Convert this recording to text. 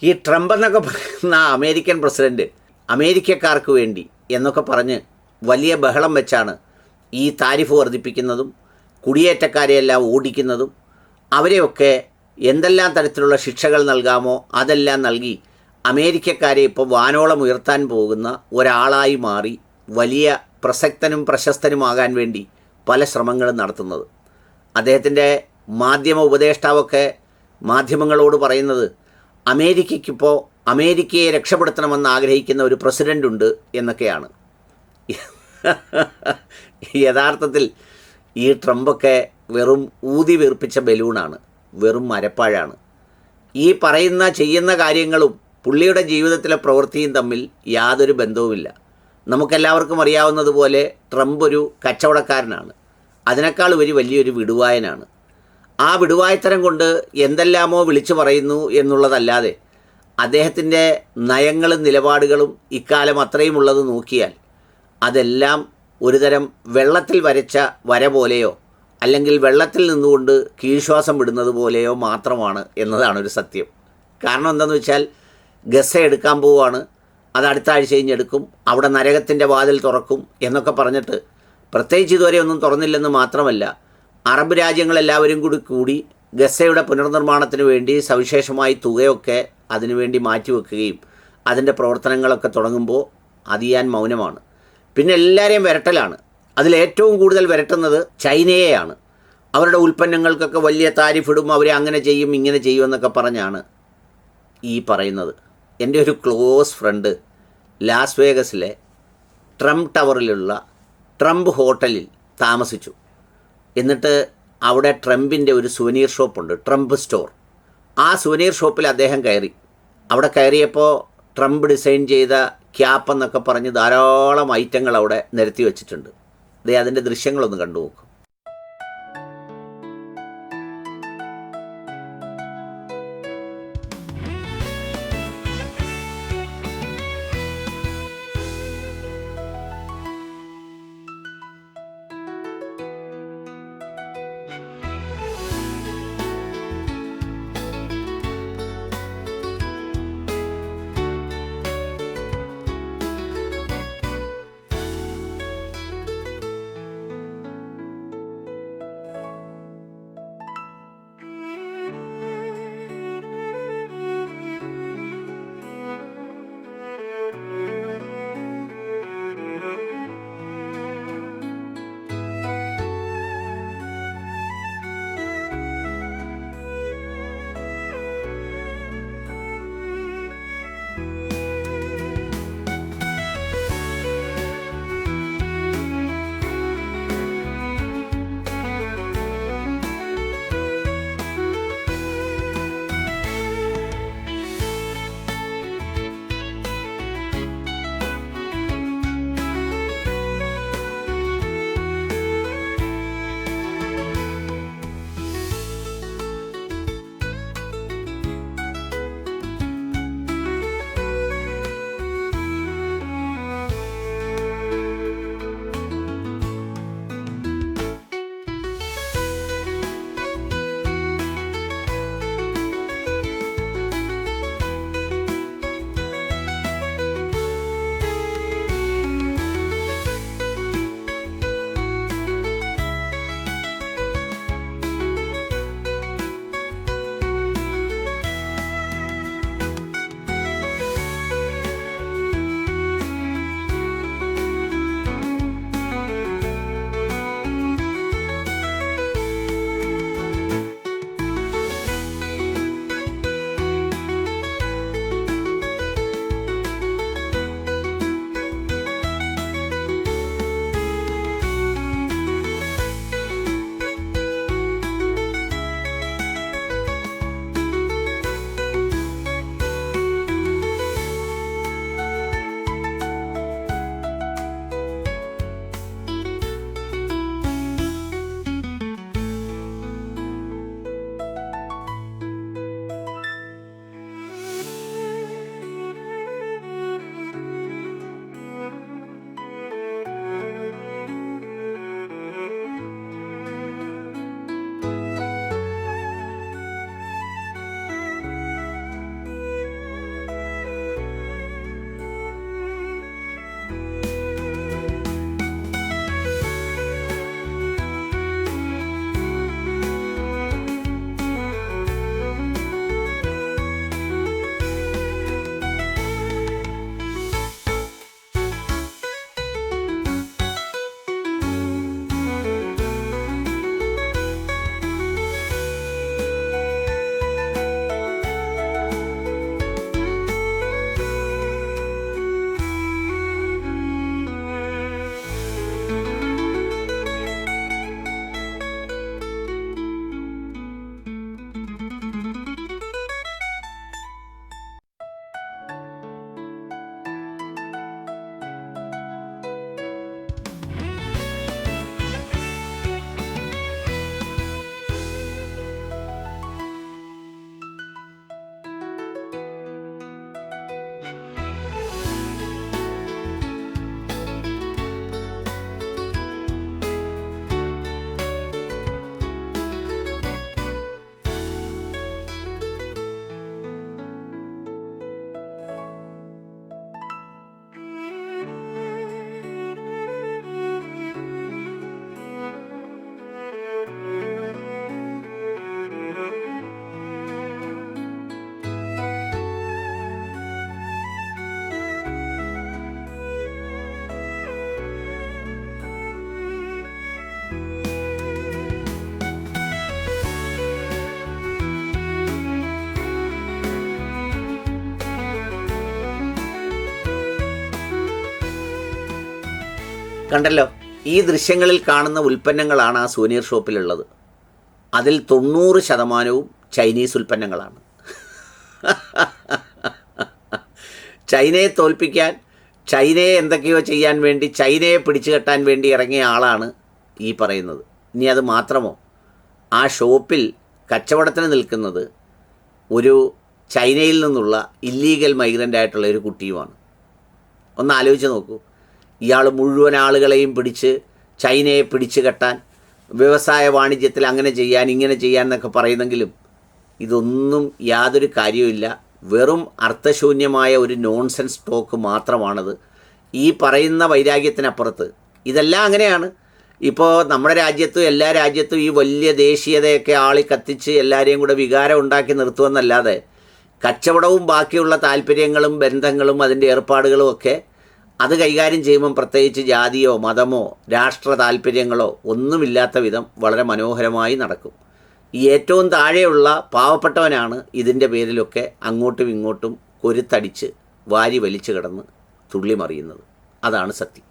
ഈ ട്രംപ് എന്നൊക്കെ പറയുന്ന അമേരിക്കൻ പ്രസിഡൻറ്റ് അമേരിക്കക്കാർക്ക് വേണ്ടി എന്നൊക്കെ പറഞ്ഞ് വലിയ ബഹളം വെച്ചാണ് ഈ താരിഫ് വർദ്ധിപ്പിക്കുന്നതും കുടിയേറ്റക്കാരെയെല്ലാം ഓടിക്കുന്നതും അവരെയൊക്കെ എന്തെല്ലാം തരത്തിലുള്ള ശിക്ഷകൾ നൽകാമോ അതെല്ലാം നൽകി അമേരിക്കക്കാരെ ഇപ്പോൾ വാനോളം ഉയർത്താൻ പോകുന്ന ഒരാളായി മാറി വലിയ പ്രസക്തനും പ്രശസ്തനുമാകാൻ വേണ്ടി പല ശ്രമങ്ങളും നടത്തുന്നത്. അദ്ദേഹത്തിൻ്റെ മാധ്യമ ഉപദേഷ്ടാവൊക്കെ മാധ്യമങ്ങളോട് പറയുന്നത് അമേരിക്കയ്ക്കിപ്പോൾ അമേരിക്കയെ രക്ഷപ്പെടുത്തണമെന്ന് ആഗ്രഹിക്കുന്ന ഒരു പ്രസിഡൻ്റുണ്ട് എന്നൊക്കെയാണ്. യഥാർത്ഥത്തിൽ ഈ ട്രംപൊക്കെ വെറും ഊതി വീർപ്പിച്ച ബലൂണാണ്, വെറും മരപ്പാഴാണ്. ഈ പറയുന്ന ചെയ്യുന്ന കാര്യങ്ങളും പുള്ളിയുടെ ജീവിതത്തിലെ പ്രവൃത്തിയും തമ്മിൽ യാതൊരു ബന്ധവുമില്ല. നമുക്കെല്ലാവർക്കും അറിയാവുന്നതുപോലെ ട്രംപ് ഒരു കച്ചവടക്കാരനാണ്, അതിനേക്കാൾ വലിയൊരു വിടുവായനാണ്. ആ വിടുവായത്തരം കൊണ്ട് എന്തെല്ലാമോ വിളിച്ചു പറയുന്നു എന്നുള്ളതല്ലാതെ അദ്ദേഹത്തിൻ്റെ നയങ്ങളും നിലപാടുകളും ഇക്കാലം അത്രയുമുള്ളത് നോക്കിയാൽ അതെല്ലാം ഒരുതരം വെള്ളത്തിൽ വരച്ച വര പോലെയോ അല്ലെങ്കിൽ വെള്ളത്തിൽ നിന്നുകൊണ്ട് കീഴ്ശ്വാസം വിടുന്നത് പോലെയോ മാത്രമാണ് എന്നതാണ് ഒരു സത്യം. കാരണം എന്താണെന്ന് വെച്ചാൽ ഗസ എടുക്കാൻ പോവുകയാണ്, അത് അടുത്ത ആഴ്ച കഴിഞ്ഞെടുക്കും, അവിടെ നരകത്തിൻ്റെ വാതിൽ തുറക്കും എന്നൊക്കെ പറഞ്ഞിട്ട് പ്രത്യേകിച്ച് ഇതുവരെ ഒന്നും തുറന്നില്ലെന്ന് മാത്രമല്ല, അറബ് രാജ്യങ്ങളെല്ലാവരും കൂടി ഗസയുടെ പുനർനിർമ്മാണത്തിന് വേണ്ടി സവിശേഷമായി തുകയൊക്കെ അതിനുവേണ്ടി മാറ്റിവെക്കുകയും അതിൻ്റെ പ്രവർത്തനങ്ങളൊക്കെ തുടങ്ങുമ്പോൾ അതിയാൻ മൗനമാണ്. പിന്നെ എല്ലാവരെയും വിരട്ടലാണ്. അതിലേറ്റവും കൂടുതൽ വിരട്ടുന്നത് ചൈനയെയാണ്. അവരുടെ ഉൽപ്പന്നങ്ങൾക്കൊക്കെ വലിയ താരിഫിടും, അവരെ അങ്ങനെ ചെയ്യും ഇങ്ങനെ ചെയ്യുമെന്നൊക്കെ പറഞ്ഞാണ് ഈ പറയുന്നത്. എൻ്റെ ഒരു ക്ലോസ് ഫ്രണ്ട് ലാസ് വേഗസിലെ ട്രംപ് ടവറിലുള്ള ട്രംപ് ഹോട്ടലിൽ താമസിച്ചു. എന്നിട്ട് അവിടെ ട്രംപിൻ്റെ ഒരു സുവനീർ ഷോപ്പുണ്ട്, ട്രംപ് സ്റ്റോർ. ആ സുവനീർ ഷോപ്പിൽ അദ്ദേഹം കയറി. അവിടെ കയറിയപ്പോൾ ട്രംപ് ഡിസൈൻ ചെയ്ത ക്യാപ്പ് എന്നൊക്കെ പറഞ്ഞ് ധാരാളം ഐറ്റങ്ങൾ അവിടെ നിരത്തി വെച്ചിട്ടുണ്ട്. അതിൻ്റെ ദൃശ്യങ്ങളൊന്ന് കണ്ടു നോക്കും. കണ്ടല്ലോ, ഈ ദൃശ്യങ്ങളിൽ കാണുന്ന ഉൽപ്പന്നങ്ങളാണ് ആ സൂനിയർ ഷോപ്പിലുള്ളത്. അതിൽ 90% ചൈനീസ് ഉൽപ്പന്നങ്ങളാണ്. ചൈനയെ തോൽപ്പിക്കാൻ, ചൈനയെ എന്തൊക്കെയോ ചെയ്യാൻ വേണ്ടി, ചൈനയെ പിടിച്ചു കെട്ടാൻ വേണ്ടി ഇറങ്ങിയ ആളാണ് ഈ പറയുന്നത്. ഇനി അത് മാത്രമോ, ആ ഷോപ്പിൽ കച്ചവടത്തിന് നിൽക്കുന്നത് ഒരു ചൈനയിൽ നിന്നുള്ള ഇല്ലീഗൽ മൈഗ്രൻ്റ് ആയിട്ടുള്ള ഒരു കുട്ടിയുമാണ്. ഒന്ന് ആലോചിച്ച് നോക്കൂ. ഇയാൾ മുഴുവൻ ആളുകളെയും പിടിച്ച് ചൈനയെ പിടിച്ചു കെട്ടാൻ, വ്യവസായ വാണിജ്യത്തിൽ അങ്ങനെ ചെയ്യാൻ ഇങ്ങനെ ചെയ്യാൻ എന്നൊക്കെ പറയുന്നെങ്കിലും ഇതൊന്നും യാതൊരു കാര്യവുമില്ല. വെറും അർത്ഥശൂന്യമായ ഒരു നോൺസെൻസ് ടോക്ക് മാത്രമാണത്. ഈ പറയുന്ന വൈരാഗ്യത്തിനപ്പുറത്ത് ഇതെല്ലാം അങ്ങനെയാണ്. ഇപ്പോൾ നമ്മുടെ രാജ്യത്തും എല്ലാ രാജ്യത്തും ഈ വലിയ ദേശീയതയൊക്കെ ആളി കത്തിച്ച് എല്ലാവരെയും കൂടെ വികാരം ഉണ്ടാക്കി നിർത്തുമെന്നല്ലാതെ കച്ചവടവും ബാക്കിയുള്ള താല്പര്യങ്ങളും ബന്ധങ്ങളും അതിൻ്റെ ഏർപ്പാടുകളും ഒക്കെ അത് കൈകാര്യം ചെയ്യുമ്പം പ്രത്യേകിച്ച് ജാതിയോ മതമോ രാഷ്ട്ര താല്പര്യങ്ങളോ ഒന്നുമില്ലാത്ത വിധം വളരെ മനോഹരമായി നടക്കും. ഈ ഏറ്റവും താഴെയുള്ള പാവപ്പെട്ടവനാണ് ഇതിൻ്റെ പേരിലൊക്കെ അങ്ങോട്ടും ഇങ്ങോട്ടും കൊരുത്തടിച്ച് വാരി വലിച്ചു കിടന്ന് തുള്ളിമറിയുന്നത്. അതാണ് സത്യം.